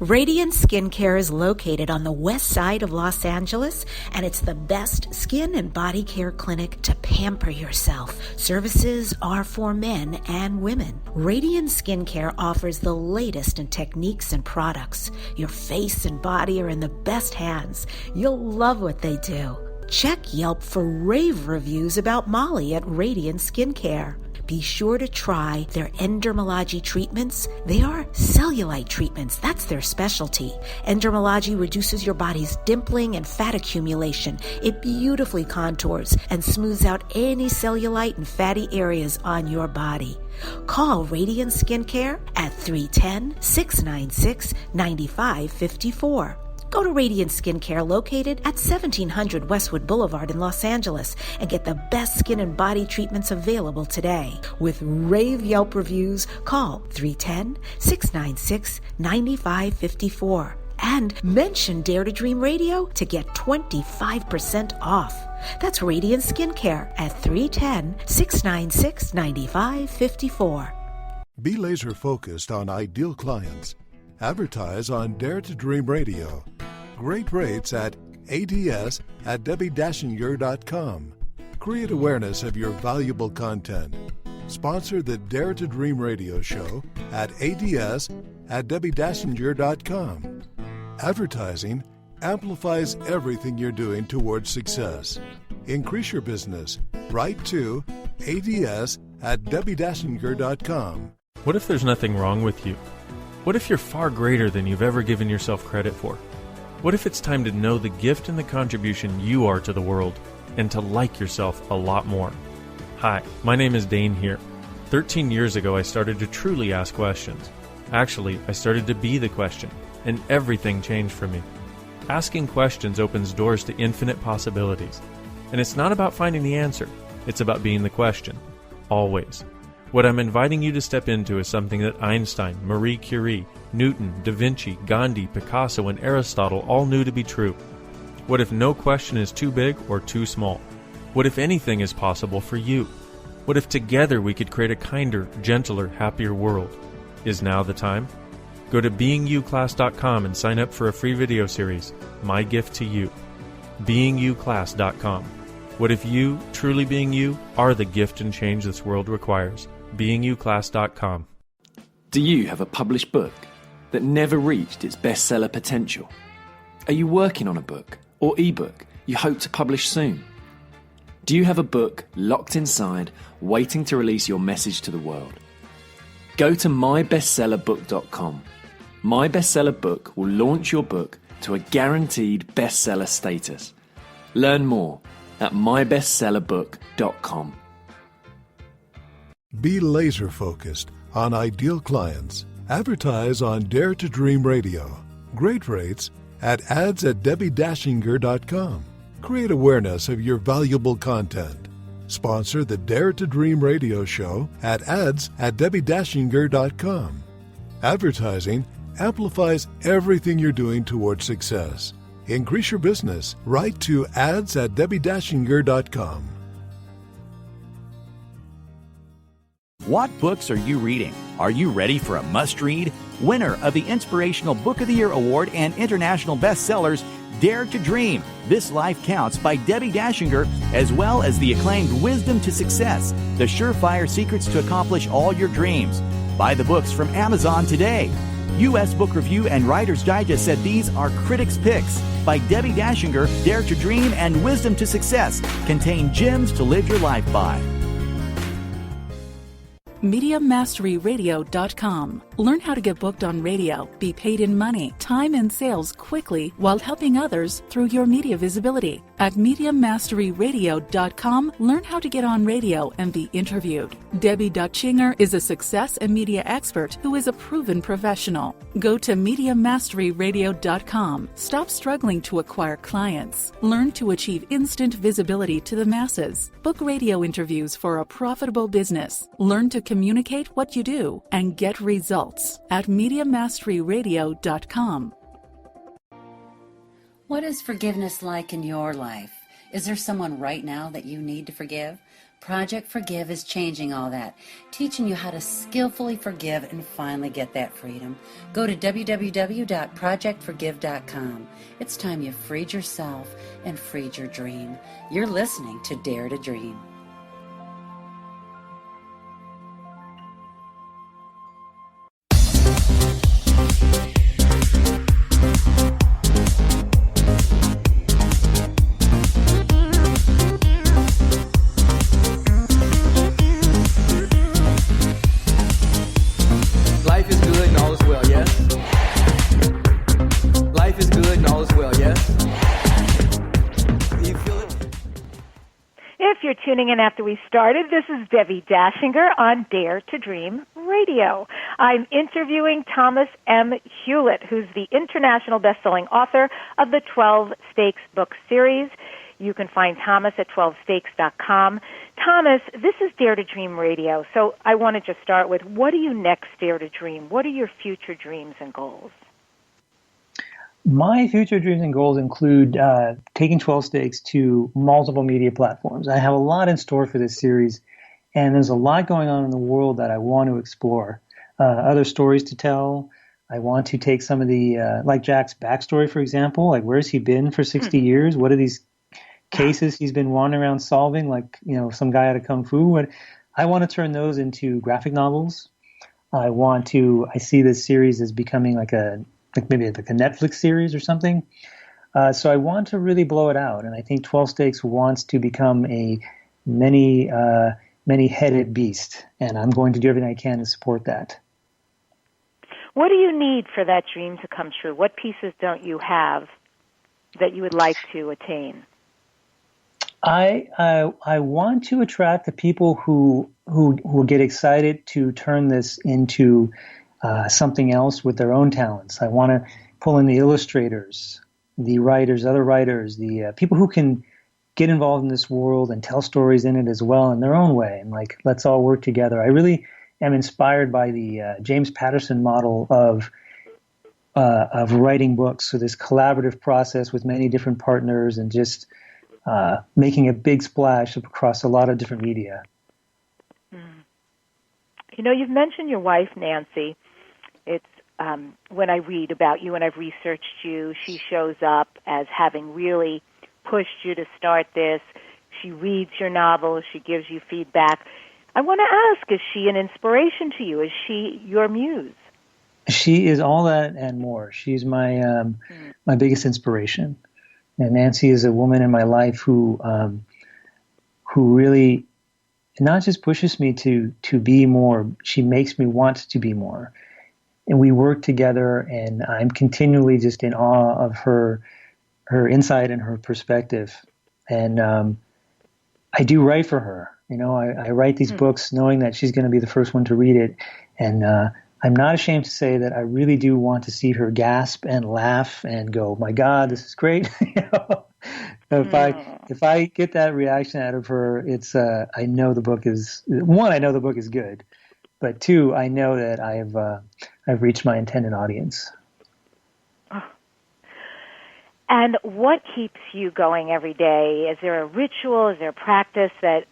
Radiant Skincare is located on the west side of Los Angeles, and it's the best skin and body care clinic to pamper yourself. Services are for men and women. Radiant Skincare offers the latest in techniques and products. Your face and body are in the best hands. You'll love what they do. Check Yelp for rave reviews about Molly at Radiant Skincare. Be sure to try their Endermology treatments. They are cellulite treatments. That's their specialty. Endermology reduces your body's dimpling and fat accumulation. It beautifully contours and smooths out any cellulite and fatty areas on your body. Call Radiant Skincare at 310-696-9554. Go to Radiant Skincare, located at 1700 Westwood Boulevard in Los Angeles, and get the best skin and body treatments available today. With rave Yelp reviews, call 310-696-9554. And mention Dare to Dream Radio to get 25% off. That's Radiant Skincare at 310-696-9554. Be laser focused on ideal clients. Advertise on Dare to Dream Radio. Great rates at ads@debbidachinger.com. Create awareness of your valuable content. Sponsor the Dare to Dream Radio show at ads@debbidachinger.com. Advertising amplifies everything you're doing towards success. Increase your business. Write to ads@debbidachinger.com. What if there's nothing wrong with you? What if you're far greater than you've ever given yourself credit for? What if it's time to know the gift and the contribution you are to the world and to like yourself a lot more? Hi, my name is Dane here. 13 years ago, I started to truly ask questions. Actually, I started to be the question, and everything changed for me. Asking questions opens doors to infinite possibilities. And it's not about finding the answer. It's about being the question. Always. What I'm inviting you to step into is something that Einstein, Marie Curie, Newton, Da Vinci, Gandhi, Picasso, and Aristotle all knew to be true. What if no question is too big or too small? What if anything is possible for you? What if together we could create a kinder, gentler, happier world? Is now the time? Go to beingyouclass.com and sign up for a free video series, My Gift to You. beingyouclass.com. What if you, truly being you, are the gift and change this world requires? beingyouclass.com. Do you have a published book that never reached its bestseller potential? Are you working on a book or ebook you hope to publish soon? Do you have a book locked inside, waiting to release your message to the world? Go to mybestsellerbook.com. My Bestseller Book will launch your book to a guaranteed bestseller status. Learn more at mybestsellerbook.com. Be laser focused on ideal clients. Advertise on Dare to Dream Radio. Great rates at ads@debbidachinger.com. Create awareness of your valuable content. Sponsor the Dare to Dream Radio show at ads@debbidachinger.com. Advertising amplifies everything you're doing towards success. Increase your business. Write to ads@debbidachinger.com. What books are you reading? Are you ready for a must-read? Winner of the Inspirational Book of the Year Award and international bestsellers, Dare to Dream, This Life Counts by Debbi Dachinger, as well as the acclaimed Wisdom to Success, The Surefire Secrets to Accomplish All Your Dreams. Buy the books from Amazon today. U.S. Book Review and Writer's Digest said these are critics' picks. By Debbi Dachinger, Dare to Dream and Wisdom to Success contain gems to live your life by. MediaMasteryRadio.com. Learn how to get booked on radio, be paid in money, time, and sales quickly while helping others through your media visibility. At MediaMasteryRadio.com, learn how to get on radio and be interviewed. Debbi Dachinger is a success and media expert who is a proven professional. Go to MediaMasteryRadio.com. Stop struggling to acquire clients. Learn to achieve instant visibility to the masses. Book radio interviews for a profitable business. Learn to communicate what you do and get results at MediaMasteryRadio.com. What is forgiveness like in your life? Is there someone right now that you need to forgive? Project Forgive is changing all that, teaching you how to skillfully forgive and finally get that freedom. Go to www.projectforgive.com. It's time you freed yourself and freed your dream. You're listening to Dare to Dream. Life is good and all is well, yes? Life is good and all is well, yes? You feel it? If you're tuning in after we started, this is Debbi Dachinger on Dare to Dream Radio. I'm interviewing Thomas M. Hewlett, who's the international best-selling author of the 12 Stakes book series. You can find Thomas at 12stakes.com. Thomas, this is Dare to Dream Radio, so I want to just start with, what do you next dare to dream? What are your future dreams and goals? My future dreams and goals include taking 12 Stakes to multiple media platforms. I have a lot in store for this series, and there's a lot going on in the world that I want to explore. Other stories to tell. I want to take some of the, like Jack's backstory, for example, like where's he been for 60 years? What are these cases he's been wandering around solving, like, some guy out of Kung Fu? I want to turn those into graphic novels. I see this series as becoming maybe like a Netflix series or something. So I want to really blow it out. And I think 12 Stakes wants to become a many-headed beast. And I'm going to do everything I can to support that. What do you need for that dream to come true? What pieces don't you have that you would like to attain? I want to attract the people who get excited to turn this into something else with their own talents. I want to pull in the illustrators, the writers, other writers, the people who can get involved in this world and tell stories in it as well in their own way. And let's all work together. I really am inspired by the James Patterson model of writing books. So this collaborative process with many different partners and just making a big splash across a lot of different media. You've mentioned your wife, Nancy. It's when I read about you and I've researched you, she shows up as having really pushed you to start this. She reads your novels. She gives you feedback. I want to ask, is she an inspiration to you? Is she your muse? She is all that and more. She's my biggest inspiration. And Nancy is a woman in my life who really not just pushes me to be more, she makes me want to be more. And we work together, and I'm continually just in awe of her insight and her perspective. And I do write for her. I write these books knowing that she's going to be the first one to read it. And I'm not ashamed to say that I really do want to see her gasp and laugh and go, "My God, this is great." If I get that reaction out of her, it's I know the book is good, but two, I know that I've reached my intended audience. And what keeps you going every day? Is there a ritual? Is there a practice that,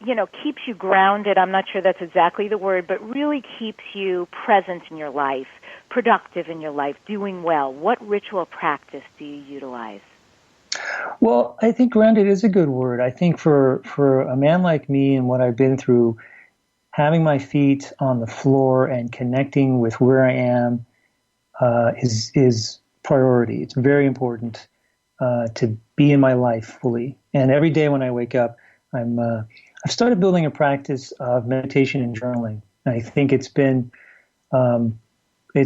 keeps you grounded? I'm not sure that's exactly the word, but really keeps you present in your life, productive in your life, doing well. What ritual practice do you utilize? Well, I think grounded is a good word. I think for a man like me and what I've been through, having my feet on the floor and connecting with where I am is priority. It's very important. To be in my life fully. And every day when I wake up, I've started building a practice of meditation and journaling. I think it's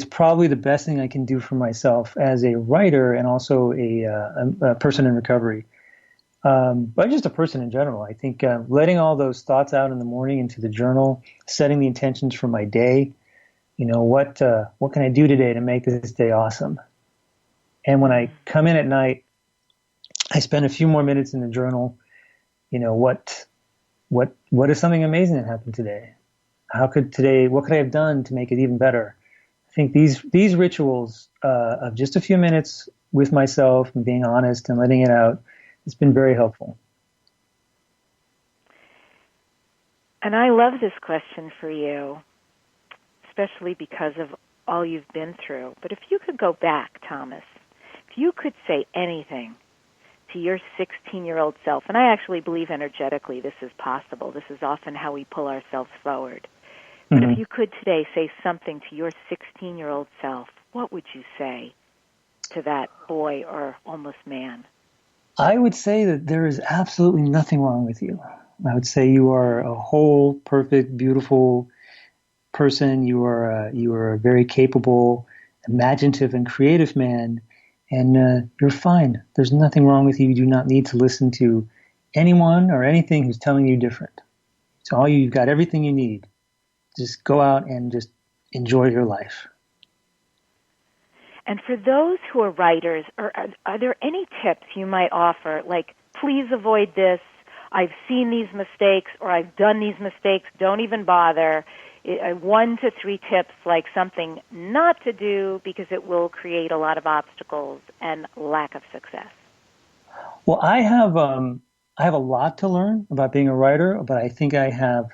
probably the best thing I can do for myself as a writer and also a person in recovery. But just a person in general. I think letting all those thoughts out in the morning into the journal, setting the intentions for my day, what can I do today to make this day awesome? And when I come in at night, I spend a few more minutes in the journal. What is something amazing that happened today? What could I have done to make it even better? I think these rituals of just a few minutes with myself and being honest and letting it out, it's been very helpful. And I love this question for you, especially because of all you've been through. But if you could go back, Thomas, if you could say anything to your 16-year-old self, and I actually believe energetically this is possible. This is often how we pull ourselves forward. But if you could today say something to your 16-year-old self, what would you say to that boy or almost man? I would say that there is absolutely nothing wrong with you. I would say you are a whole, perfect, beautiful person. You are a very capable, imaginative, and creative man. And you're fine. There's nothing wrong with you. You do not need to listen to anyone or anything who's telling you different. So you've got everything you need. Just go out and just enjoy your life. And for those who are writers, are there any tips you might offer, like, please avoid this, I've seen these mistakes, or I've done these mistakes, don't even bother? 1 to 3 tips, like something not to do because it will create a lot of obstacles and lack of success. Well, I have a lot to learn about being a writer, but I think I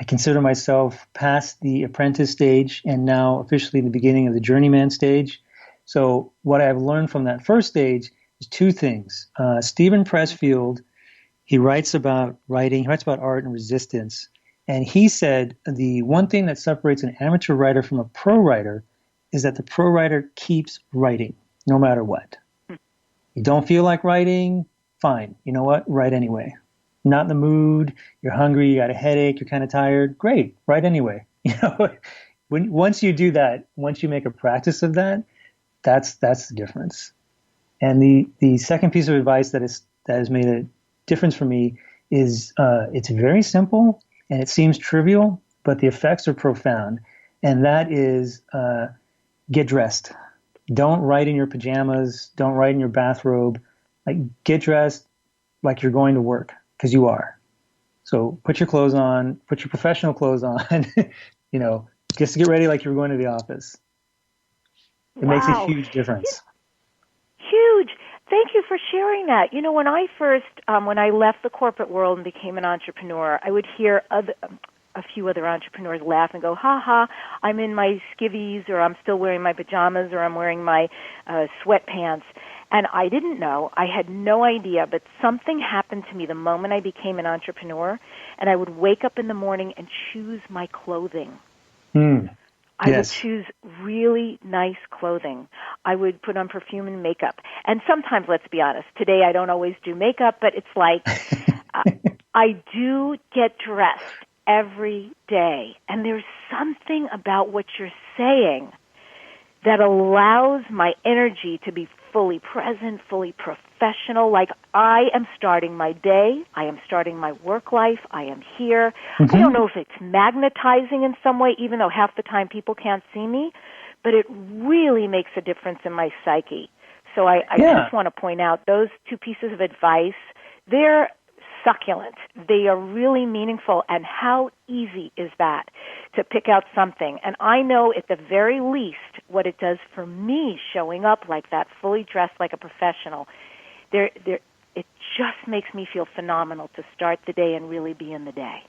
consider myself past the apprentice stage and now officially the beginning of the journeyman stage. So what I've learned from that first stage is 2 things. Stephen Pressfield, he writes about writing, he writes about art and resistance. And he said the one thing that separates an amateur writer from a pro writer is that the pro writer keeps writing no matter what. You don't feel like writing, fine. You know what? Write anyway. Not in the mood, you're hungry, you got a headache, you're kind of tired. Great, write anyway. Once you do that, once you make a practice of that, that's the difference. And the second piece of advice that has made a difference for me is it's very simple and it seems trivial, but the effects are profound. And that is get dressed. Don't write in your pajamas. Don't write in your bathrobe. Like, get dressed like you're going to work, because you are. So put your clothes on, put your professional clothes on, just get ready like you're going to the office. It makes a huge difference. Huge. Thank you for sharing that. When I first, when I left the corporate world and became an entrepreneur, I would hear a few other entrepreneurs laugh and go, ha ha, I'm in my skivvies, or I'm still wearing my pajamas, or I'm wearing my sweatpants. And I didn't know. I had no idea, but something happened to me the moment I became an entrepreneur, and I would wake up in the morning and choose my clothing. I would choose really nice clothing. I would put on perfume and makeup. And sometimes, let's be honest, today I don't always do makeup, but it's like I do get dressed every day. And there's something about what you're saying that allows my energy to be fully present, fully professional. Like, I am starting my day. I am starting my work life. I am here. I don't know if it's magnetizing in some way, even though half the time people can't see me, but it really makes a difference in my psyche. So I just want to point out those 2 pieces of advice. They're succulent. They are really meaningful. And how easy is that to pick out something? And I know at the very least what it does for me showing up like that, fully dressed like a professional. It just makes me feel phenomenal to start the day and really be in the day.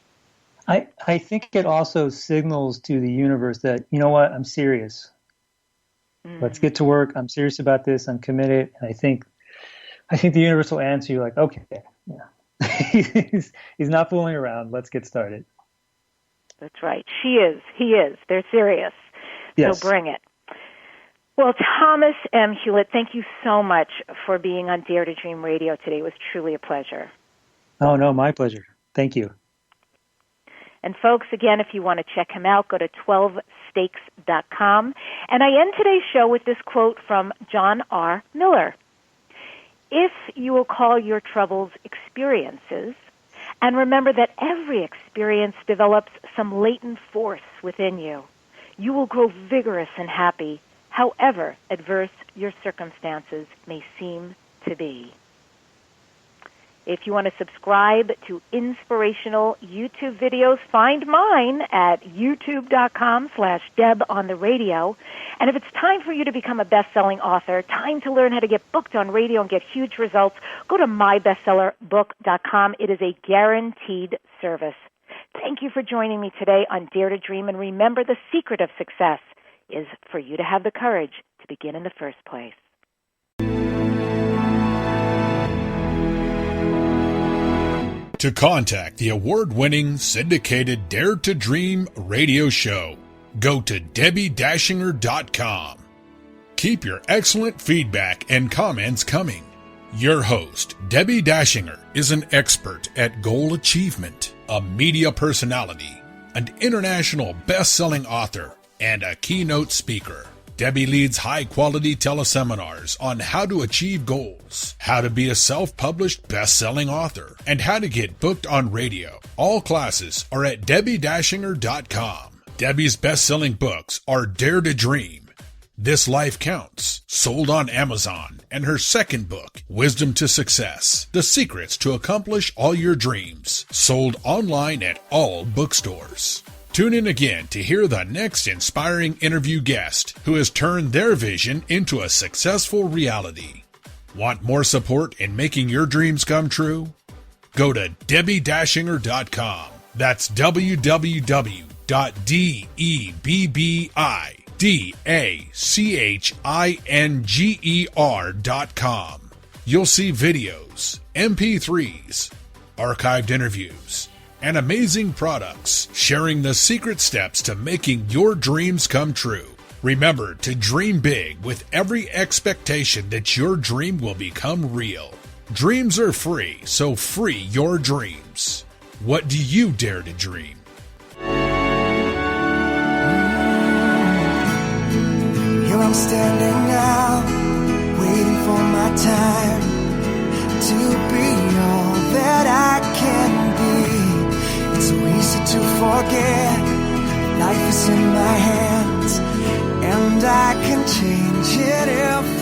I think it also signals to the universe that, you know what, I'm serious. Let's get to work. I'm serious about this. I'm committed. And I think the universe will answer you like, okay, yeah. He's not fooling around. Let's get started. That's right. She is. He is. They're serious. Yes. So bring it. Well, Thomas M. Hewlett, thank you so much for being on Dare to Dream Radio today. It was truly a pleasure. Oh, no, my pleasure. Thank you. And folks, again, if you want to check him out, go to 12stakes.com. And I end today's show with this quote from John R. Miller. If you will call your troubles experiences, and remember that every experience develops some latent force within you, you will grow vigorous and happy, however adverse your circumstances may seem to be. If you want to subscribe to inspirational YouTube videos, find mine at youtube.com/DebOnTheRadio. And if it's time for you to become a best-selling author, time to learn how to get booked on radio and get huge results, go to mybestsellerbook.com. It is a guaranteed service. Thank you for joining me today on Dare to Dream. And remember, the secret of success is for you to have the courage to begin in the first place. To contact the award-winning syndicated Dare to Dream radio show, go to DebbiDachinger.com. Keep your excellent feedback and comments coming. Your host, Debbi Dachinger, is an expert at goal achievement, a media personality, an international best-selling author, and a keynote speaker. Debbi leads high-quality teleseminars on how to achieve goals, how to be a self-published best-selling author, and how to get booked on radio. All classes are at DebbiDachinger.com. Debbi's best-selling books are Dare to Dream, This Life Counts, sold on Amazon, and her second book, Wisdom to Success, The Secrets to Accomplish All Your Dreams, sold online at all bookstores. Tune in again to hear the next inspiring interview guest who has turned their vision into a successful reality. Want more support in making your dreams come true? Go to DebbiDachinger.com. That's www.DebbiDachinger.com. You'll see videos, MP3s, archived interviews, and amazing products sharing the secret steps to making your dreams come true. Remember to dream big with every expectation that your dream will become real. Dreams are free, so free your dreams. What do you dare to dream? Here I'm standing now, waiting for my time to be all that I can be. It's so easy to forget, life is in my hands, and I can change it if